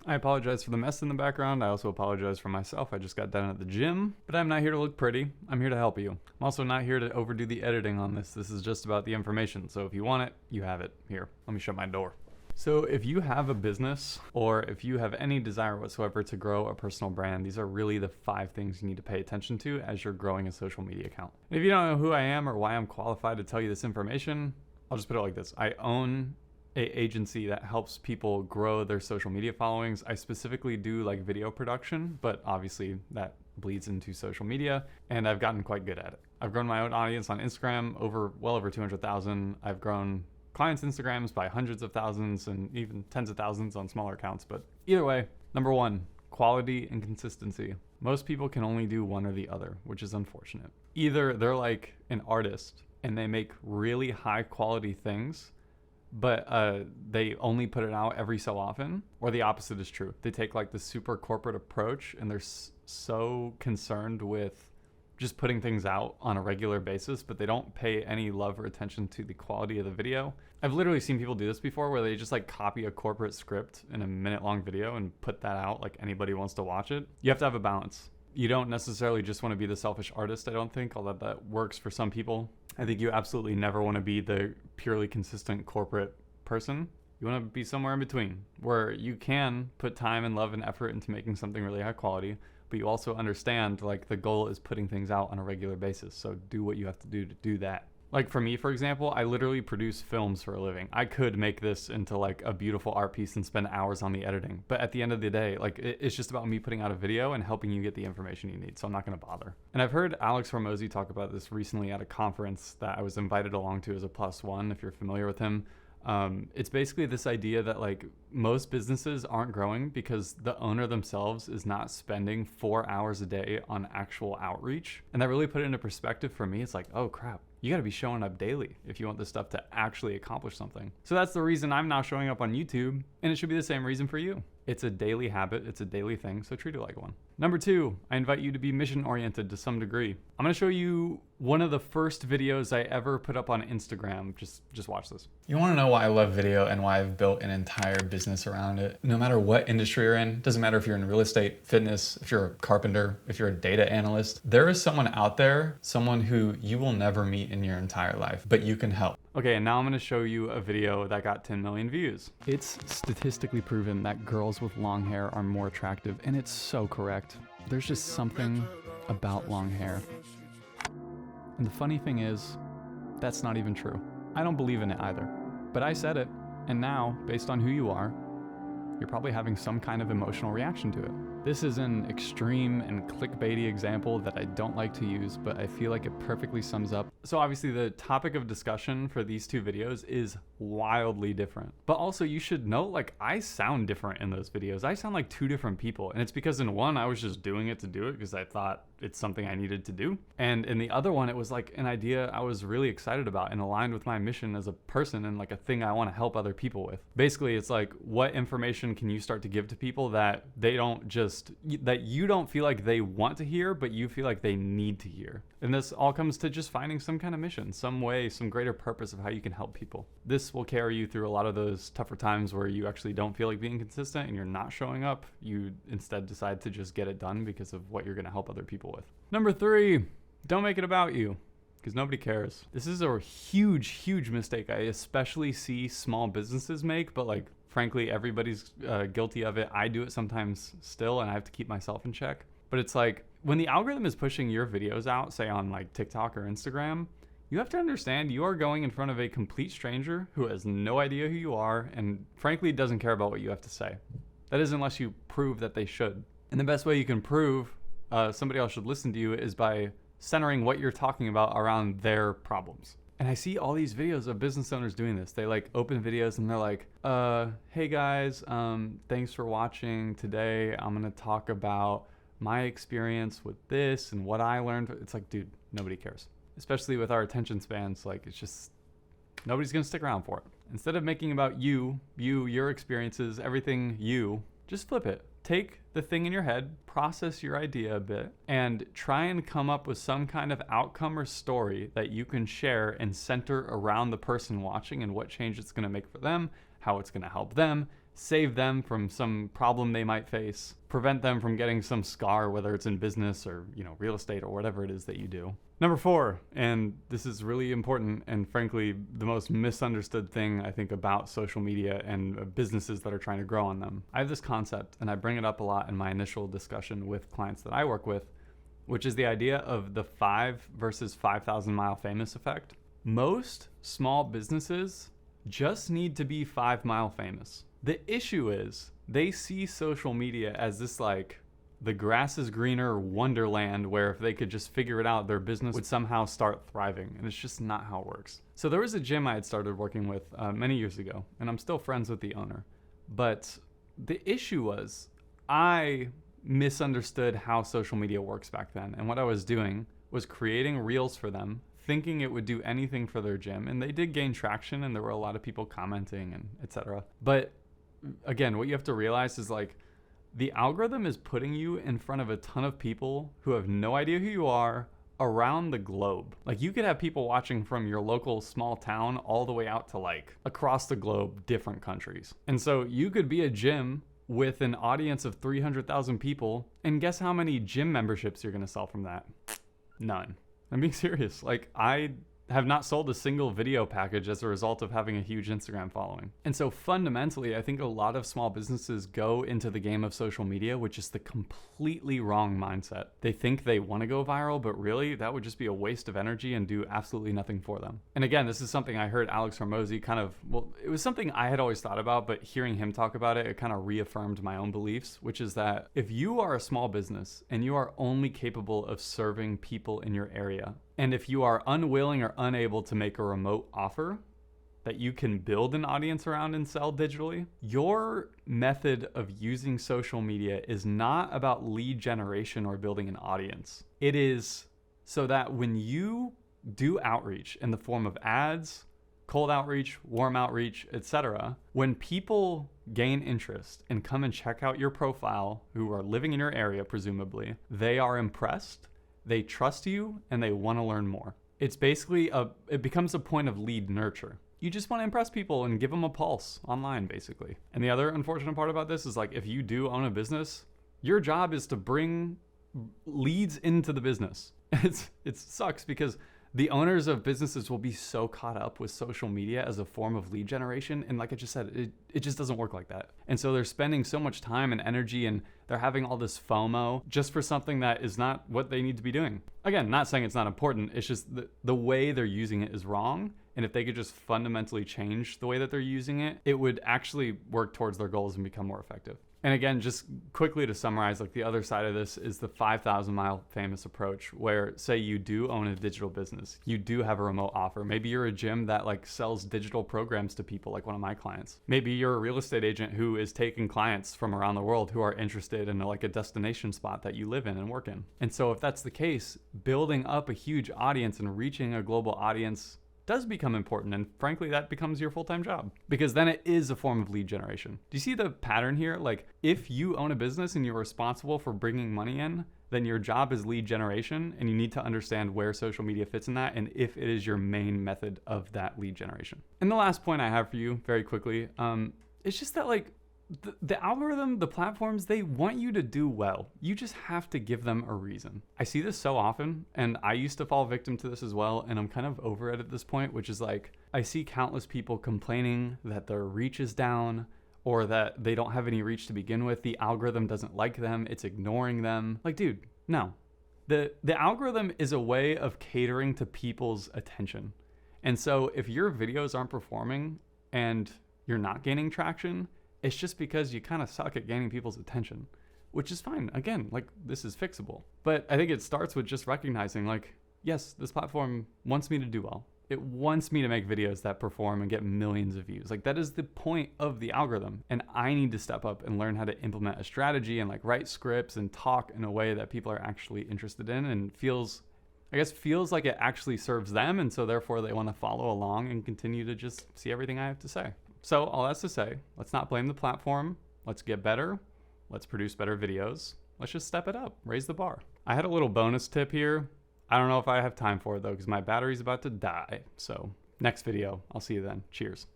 I apologize for the mess in the background. I also apologize for myself. I just got done at the gym, but I'm not here to look pretty. I'm here to help you. I'm also not here to overdo the editing on this. This is just about the information. So if you want it, you have it. Here, let me shut my door. So if you have a business or if you have any desire whatsoever to grow a personal brand, these are really the 5 things you need to pay attention to as you're growing a social media account. And if you don't know who I am or why I'm qualified to tell you this information, I'll just put it like this. I own an agency that helps people grow their social media followings. I specifically do like video production, but obviously that bleeds into social media, and I've gotten quite good at it. I've grown my own audience on Instagram well over 200,000. I've grown clients' Instagrams by hundreds of thousands and even tens of thousands on smaller accounts. But either way, number 1, quality and consistency. Most people can only do one or the other, which is unfortunate. Either they're like an artist and they make really high quality things, but they only put it out every so often, or the opposite is true. They take like the super corporate approach and they're so concerned with just putting things out on a regular basis, but they don't pay any love or attention to the quality of the video. I've literally seen people do this before where they just like copy a corporate script in a minute-long video and put that out like anybody wants to watch it. You have to have a balance. You don't necessarily just want to be the selfish artist, I don't think, although that works for some people. I think you absolutely never want to be the purely consistent corporate person. You want to be somewhere in between where you can put time and love and effort into making something really high quality, but you also understand like the goal is putting things out on a regular basis. So do what you have to do that. Like for me, for example, I literally produce films for a living. I could make this into like a beautiful art piece and spend hours on the editing. But at the end of the day, like it's just about me putting out a video and helping you get the information you need. So I'm not going to bother. And I've heard Alex Hormozi talk about this recently at a conference that I was invited along to as a +1, if you're familiar with him. It's basically this idea that like most businesses aren't growing because the owner themselves is not spending 4 hours a day on actual outreach. And that really put it into perspective for me. It's like, oh crap, you got to be showing up daily if you want this stuff to actually accomplish something. So that's the reason I'm now showing up on YouTube, and it should be the same reason for you. It's a daily habit, it's a daily thing, so treat it like one. Number 2, I invite you to be mission oriented to some degree. I'm gonna show you one of the first videos I ever put up on Instagram. Just watch this. You wanna know why I love video and why I've built an entire business around it? No matter what industry you're in, doesn't matter if you're in real estate, fitness, if you're a carpenter, if you're a data analyst, there is someone out there, someone who you will never meet in your entire life, but you can help. Okay, and now I'm gonna show you a video that got 10 million views. It's statistically proven that girls with long hair are more attractive, and it's so correct. There's just something about long hair. And the funny thing is, that's not even true. I don't believe in it either. But I said it, and now, based on who you are, you're probably having some kind of emotional reaction to it. This is an extreme and clickbaity example that I don't like to use, but I feel like it perfectly sums up. So obviously the topic of discussion for these 2 videos is wildly different. But also you should note, like, I sound different in those videos. I sound like 2 different people. And it's because in one, I was just doing it to do it because I thought it's something I needed to do. And in the other one, it was like an idea I was really excited about and aligned with my mission as a person and like a thing I want to help other people with. Basically, it's like, what information can you start to give to people that they don't just, that you don't feel like they want to hear, but you feel like they need to hear. And this all comes to just finding some kind of mission, some way, some greater purpose of how you can help people. This will carry you through a lot of those tougher times where you actually don't feel like being consistent and you're not showing up. You instead decide to just get it done because of what you're going to help other people with. Number 3, don't make it about you, because nobody cares. This is a huge mistake I especially see small businesses make, but like frankly everybody's guilty of it. I do it sometimes still, and I have to keep myself in check. But it's like when the algorithm is pushing your videos out, say on like TikTok or Instagram, you have to understand you are going in front of a complete stranger who has no idea who you are and frankly doesn't care about what you have to say. That is, unless you prove that they should. And the best way you can prove somebody else should listen to you is by centering what you're talking about around their problems. And I see all these videos of business owners doing this. They like open videos and they're like, hey guys, thanks for watching. Today I'm gonna talk about my experience with this and what I learned. It's like, dude, nobody cares. Especially with our attention spans, like it's just, nobody's gonna stick around for it. Instead of making about you, your experiences, everything you, just flip it. Take the thing in your head, process your idea a bit, and try and come up with some kind of outcome or story that you can share and center around the person watching and what change it's gonna make for them, how it's gonna help them, save them from some problem they might face, prevent them from getting some scar, whether it's in business or, real estate or whatever it is that you do. Number 4, and this is really important and frankly the most misunderstood thing I think about social media and businesses that are trying to grow on them. I have this concept, and I bring it up a lot in my initial discussion with clients that I work with, which is the idea of the 5 versus 5,000 mile famous effect. Most small businesses just need to be 5 mile famous. The issue is they see social media as this the grass is greener wonderland where if they could just figure it out, their business would somehow start thriving. And it's just not how it works. So there was a gym I had started working with many years ago, and I'm still friends with the owner. But the issue was I misunderstood how social media works back then. And what I was doing was creating reels for them, thinking it would do anything for their gym. And they did gain traction, and there were a lot of people commenting and etc. But again, what you have to realize is the algorithm is putting you in front of a ton of people who have no idea who you are around the globe. You could have people watching from your local small town all the way out to across the globe, different countries. And so you could be a gym with an audience of 300,000 people, and guess how many gym memberships you're going to sell from that? None. I'm being serious. I have not sold a single video package as a result of having a huge Instagram following. And so fundamentally, I think a lot of small businesses go into the game of social media, which is the completely wrong mindset. They think they want to go viral, but really that would just be a waste of energy and do absolutely nothing for them. And again, this is something I heard Alex Hormozi it was something I had always thought about, but hearing him talk about it, it kind of reaffirmed my own beliefs, which is that if you are a small business and you are only capable of serving people in your area, and if you are unwilling or unable to make a remote offer that you can build an audience around and sell digitally, your method of using social media is not about lead generation or building an audience. It is so that when you do outreach in the form of ads, cold outreach, warm outreach, etc., when people gain interest and come and check out your profile, who are living in your area, presumably, they are impressed, they trust you, and they want to learn more. It's basically it becomes a point of lead nurture. You just want to impress people and give them a pulse online, basically. And the other unfortunate part about this is if you do own a business, your job is to bring leads into the business. It sucks because the owners of businesses will be so caught up with social media as a form of lead generation. And like I just said, it just doesn't work like that. And so they're spending so much time and energy, and they're having all this FOMO just for something that is not what they need to be doing. Again, not saying it's not important. It's just the way they're using it is wrong. And if they could just fundamentally change the way that they're using it, it would actually work towards their goals and become more effective. And again, just quickly to summarize, the other side of this is the 5,000 mile famous approach, where say you do own a digital business, you do have a remote offer. Maybe you're a gym that sells digital programs to people, like one of my clients. Maybe you're a real estate agent who is taking clients from around the world who are interested in a destination spot that you live in and work in. And so if that's the case, building up a huge audience and reaching a global audience does become important, and frankly that becomes your full-time job, because then it is a form of lead generation. Do you see the pattern here? If you own a business and you're responsible for bringing money in, then your job is lead generation, and you need to understand where social media fits in that and if it is your main method of that lead generation. And the last point I have for you very quickly, it's just that the algorithm, the platforms, they want you to do well. You just have to give them a reason. I see this so often, and I used to fall victim to this as well, and I'm kind of over it at this point, which is I see countless people complaining that their reach is down, or that they don't have any reach to begin with. The algorithm doesn't like them, it's ignoring them. Dude, no. The algorithm is a way of catering to people's attention. And so if your videos aren't performing and you're not gaining traction, it's just because you kind of suck at gaining people's attention, which is fine. Again, this is fixable. But I think it starts with just recognizing yes, this platform wants me to do well. It wants me to make videos that perform and get millions of views. That is the point of the algorithm. And I need to step up and learn how to implement a strategy and write scripts and talk in a way that people are actually interested in and feels like it actually serves them. And so therefore they want to follow along and continue to just see everything I have to say. So all that's to say, let's not blame the platform. Let's get better. Let's produce better videos. Let's just step it up, raise the bar. I had a little bonus tip here. I don't know if I have time for it though, because my battery's about to die. So next video, I'll see you then. Cheers.